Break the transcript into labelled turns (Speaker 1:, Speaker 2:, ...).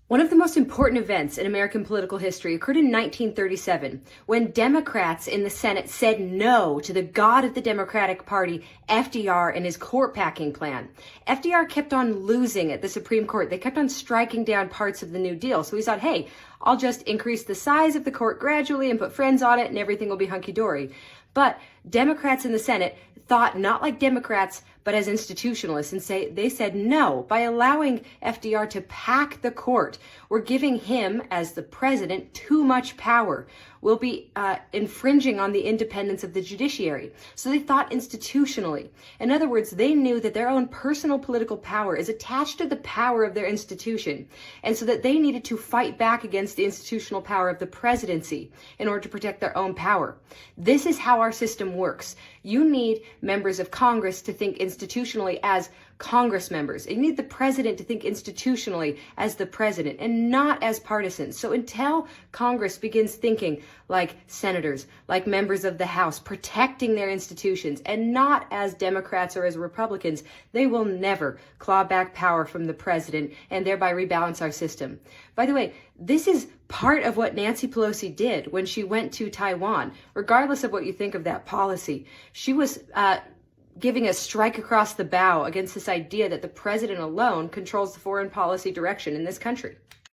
Speaker 1: One of the most important events in American political history occurred in 1937 when Democrats in the Senate said no to the god of the Democratic Party, FDR, and his court packing plan. FDR kept on losing at the Supreme Court. They kept on striking down parts of the New Deal. So he thought, hey, I'll just increase the size of the court gradually and put friends on it and everything will be hunky-dory. But Democrats in the Senate thought not like Democrats, but as institutionalists, and they said no. By allowing FDR to pack the court, we're giving him, as the president, too much power. We'll be infringing on the independence of the judiciary. So they thought institutionally. In other words, they knew that their own personal political power is attached to the power of their institution, and so that they needed to fight back against the institutional power of the presidency in order to protect their own power. This is how our system works. You need members of Congress to think institutionally as Congress members. You need the president to think institutionally as the president and not as partisans. So until Congress begins thinking like senators, like members of the House, protecting their institutions and not as Democrats or as Republicans, they will never claw back power from the president and thereby rebalance our system. By the way, this is part of what Nancy Pelosi did when she went to Taiwan. Regardless of what you think of that policy, she was giving a strike across the bow against this idea that the president alone controls the foreign policy direction in this country.